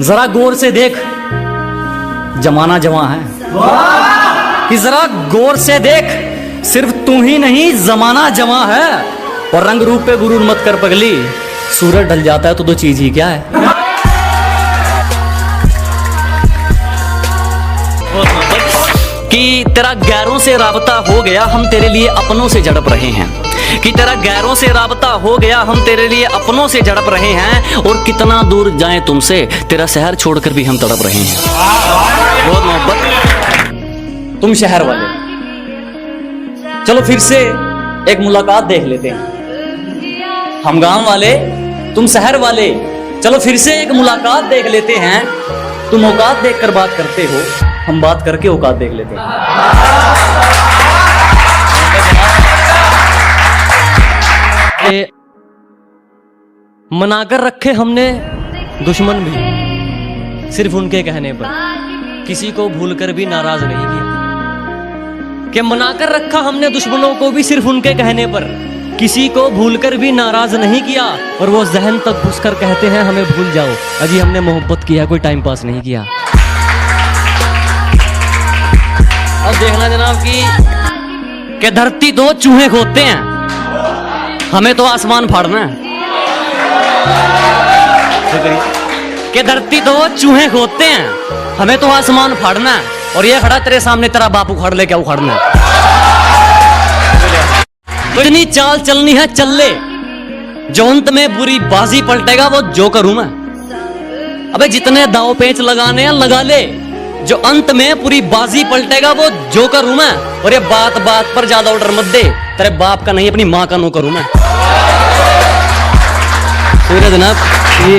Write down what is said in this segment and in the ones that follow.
जरा गौर से देख, जमाना जवां है। कि जरा गौर से देख, सिर्फ तू ही नहीं जमाना जवां है। और रंग रूप पे गुरूर मत कर पगली, सूरज ढल जाता है तो दो चीज ही क्या है। कि तेरा गैरों से राबता हो गया, हम तेरे लिए अपनों से झड़प रहे हैं। कि तेरा गैरों से राबता हो गया, हम तेरे लिए अपनों से झड़प रहे हैं। और कितना दूर जाएं तुमसे, तेरा शहर छोड़कर भी हम तड़प रहे हैं। बहुत मोहब्बत। तुम शहर वाले, चलो फिर से एक मुलाकात देख लेते हैं। हम गांव वाले, तुम शहर वाले, चलो फिर से एक मुलाकात देख लेते हैं। तुम औकात देखकर बात करते हो, हम बात करके औकात देख लेते हैं। मनाकर रखे हमने दुश्मन भी, सिर्फ उनके कहने पर, किसी को भूलकर भी नाराज नहीं किया। कि मनाकर रखा हमने दुश्मनों को भी सिर्फ उनके कहने पर, किसी को भूलकर भी नाराज नहीं किया। और वो जहन तक घुसकर कहते हैं हमें भूल जाओ, अजी हमने मोहब्बत किया, कोई टाइम पास नहीं किया। अब देखना जनाब कि धरती दो चूहे खोदते हैं, हमें तो आसमान फाड़ना है। कि धरती दो चूहे खोदते हैं, हमें तो आसमान फाड़ना है। और ये खड़ा तेरे सामने, तेरा बाप उखाड़ ले, क्या उखाड़ना है। इतनी चाल चलनी है चल ले, जो अंत में बुरी बाजी पलटेगा वो जोकर हूं मैं। अबे जितने दाव पेच लगाने हैं लगा ले, जो अंत में पूरी बाजी पलटेगा वो जोकर हूं मैं। और ये बात बात पर ज्यादा ऑर्डर मत दे, तेरे बाप का नहीं अपनी माँ का नौकर हूं मैं। जनाब ये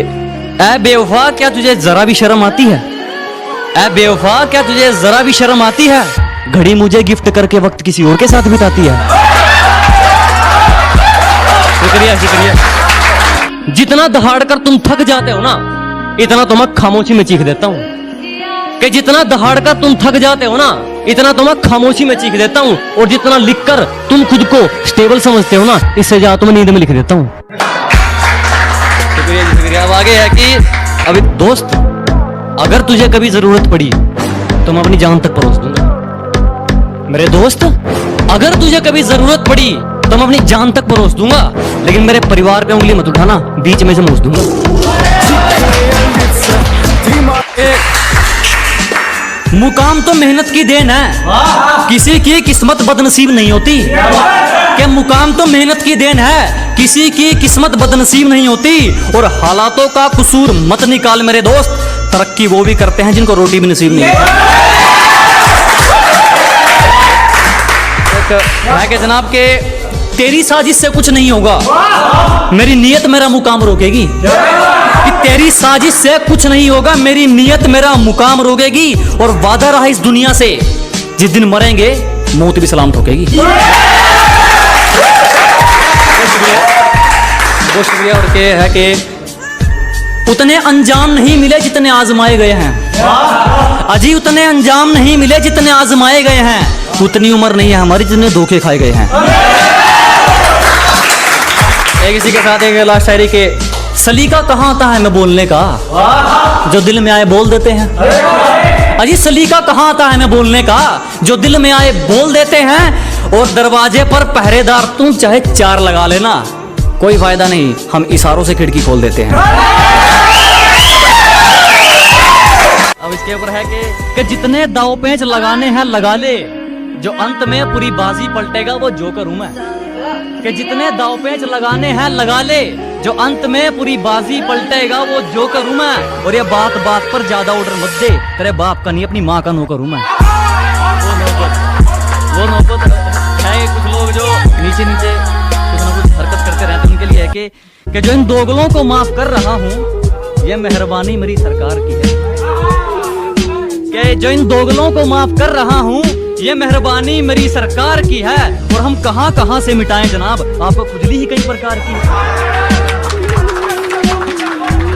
ऐ बेवफा, क्या तुझे जरा भी शर्म आती है? ऐ बेवफा, क्या तुझे जरा भी शर्म आती है? घड़ी मुझे गिफ्ट करके वक्त किसी और के साथ बिताती है। शुक्रिया शुक्रिया। जितना दहाड़ कर तुम थक जाते हो ना, इतना तो मैं खामोशी में चीख देता हूँ। कि जितना दहाड़ कर तुम थक जाते हो ना, इतना तो मैं खामोशी में चीख देता हूँ। और जितना लिखकर तुम खुद को स्टेबल समझते हो ना, इससे ज्यादा तो मैं नींद में लिख देता हूँ। शुक्रिया शुक्रिया। अब आगे है कि अभी दोस्त, अगर तुझे कभी जरूरत पड़ी तो मैं अपनी जान तक परोस दूंगा। मेरे दोस्त, अगर तुझे कभी जरूरत पड़ी तो मैं अपनी जान तक परोस दूंगा, लेकिन मेरे परिवार पे उंगली मत उठाना, बीच में से मूस दूंगा। मुकाम तो मेहनत की देन है, किसी की किस्मत बदनसीब नहीं होती। कि मुकाम तो मेहनत की देन है, किसी की किस्मत बदनसीब नहीं होती। और हालातों का कसूर मत निकाल मेरे दोस्त, तरक्की वो भी करते हैं जिनको रोटी भी नसीब नहीं होती। है कि जनाब के तेरी साजिश से कुछ नहीं होगा, मेरी नीयत मेरा मुकाम रोकेगी। कि तेरी साजिश से कुछ नहीं होगा, मेरी नीयत मेरा मुकाम रोकेगी। और वादा रहा इस दुनिया से, जिस दिन मरेंगे मौत भी सलाम ठोकेगी। बहुत शुक्रिया। और के है कि उतने अंजाम नहीं मिले जितने आजमाए गए हैं। अजी उतने अंजाम नहीं मिले जितने आजमाए गए हैं। उतनी उम्र नहीं है हमारी जितने धोखे खाए गए हैं। एक इसी के साथ एक लास्ट शायरी के, सलीका कहाँ आता है मैं बोलने का, जो दिल में आए बोल देते हैं। अजी सलीका कहाँ आता है मैं बोलने का, जो दिल में आए बोल देते हैं। और दरवाजे पर पहरेदार तू चाहे 4 लगा लेना, कोई फायदा नहीं, हम इशारों से खिड़की खोल देते हैं। अब इसके ऊपर है कि जितने दाव पेच लगाने हैं लगा ले, जो अंत में पूरी बाजी पलटेगा वो जोकर हूं मैं। कि जितने दाव पेच लगाने हैं लगा ले, जो अंत में पूरी बाजी पलटेगा वो जोकर हूं मैं। और ये बात बात पर ज्यादा ऑर्डर मत दे, तेरे बाप का नहीं अपनी माँ का नौकर हूं मैं। वो नौबत है। कुछ लोग जो नीचे नीचे कुछ ना कुछ हरकत करते रहते हैं, उनके लिए है कि जो इन दोगलों को माफ कर रहा हूँ, ये मेहरबानी मेरी सरकार की है। कि जो इन दोगलों को माफ कर रहा हूँ, ये मेहरबानी मेरी सरकार की है। और हम कहां कहां से मिटाएं जनाब, आपको खुजली ही कई प्रकार की।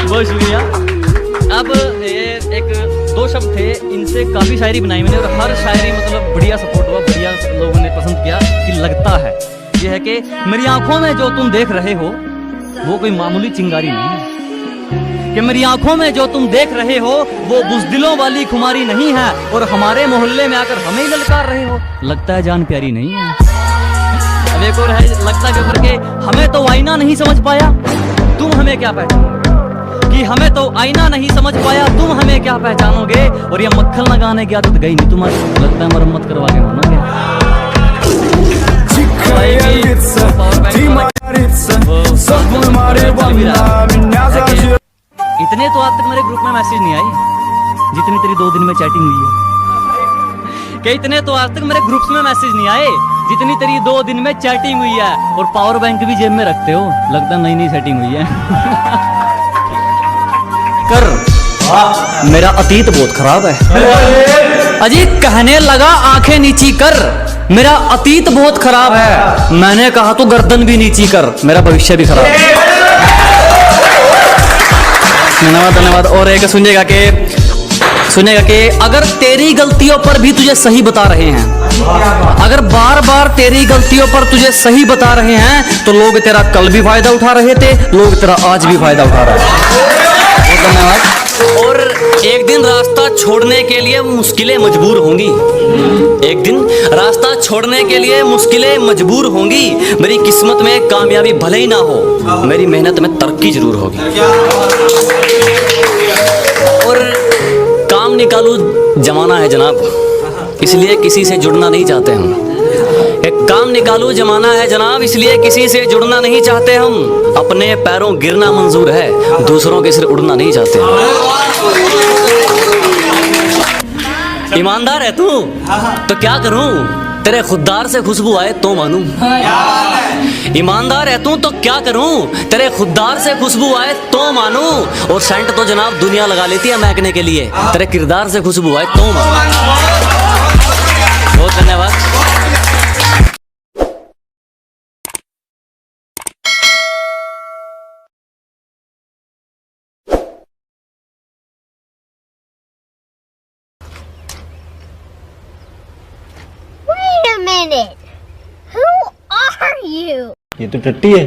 बहुत शुक्रिया। अब एक 2 शब्द थे, इनसे काफी शायरी बनाई मैंने, और हर शायरी मतलब बढ़िया सपोर्ट हुआ, बढ़िया लोगों ने पसंद किया। कि लगता है ये है कि मेरी आंखों में जो तुम देख रहे हो वो कोई मामूली चिंगारी नहीं है। कि मेरी आंखों में जो तुम देख रहे हो वो बुज़दिलों वाली खुमारी नहीं है, और हमारे मोहल्ले में आकर हमें ललकार रहे हो, लगता है जान प्यारी नहीं है। अब एक और है, लगता के ऊपर के हमें तो आईना नहीं समझ पाया, तुम हमें क्या पहचानोगे, कि हमें तो आईना नहीं समझ पाया, तुम हमें क्या पहचानोगे, और ये मक्खन लगाने की आदत गई नहीं तुम्हारी, लगता है मरम्मत करवा के मानोगे। इतने तो आज तक मेरे ग्रुप में मैसेज नहीं आई जितनी तेरी 2 दिन में चैटिंग हुई है, कि इतने तो आज तक मेरे ग्रुप्स में मैसेज नहीं आए जितनी तेरी 2 दिन में चैटिंग हुई है, और पावर बैंक भी जेब में रखते हो, लगता है नई नई सेटिंग हुई है। कर मेरा अतीत बहुत खराब है, अजी कहने लगा आंखें नीची कर, मेरा अतीत बहुत खराब है, मैंने कहा तो गर्दन भी नीची कर, मेरा भविष्य भी खराब है। धन्यवाद धन्यवाद। और एक सुनिएगा कि अगर तेरी गलतियों पर भी तुझे सही बता रहे हैं, अगर बार बार तेरी गलतियों पर तुझे सही बता रहे हैं, तो लोग तेरा कल भी फायदा उठा रहे थे, लोग तेरा आज भी फायदा उठा रहे हैं। धन्यवाद। और एक दिन रास्ता छोड़ने के लिए मुश्किलें मजबूर होंगी, एक दिन रास्ता छोड़ने के लिए मुश्किलें मजबूर होंगी, मेरी किस्मत में कामयाबी भले ही ना हो, मेरी मेहनत में तरक्की जरूर होगी। और काम निकालू जमाना है जनाब, इसलिए किसी से जुड़ना नहीं चाहते हम, एक काम निकालू जमाना है जनाब, इसलिए किसी से जुड़ना नहीं चाहते हम, अपने पैरों गिरना मंजूर है, दूसरों के सिर उड़ना नहीं चाहते। ईमानदार है तू तो क्या करूं, तेरे खुददार से खुशबू आए तो मानूं, ईमानदार है तू तो क्या करूं, तेरे खुददार से खुशबू आए तो मानूं, और सेंट तो जनाब दुनिया लगा लेती है महकने के लिए, तेरे किरदार से खुशबू आए तो मानूं। बहुत धन्यवाद। Wait a minute. Who are you? ये तो टट्टी है।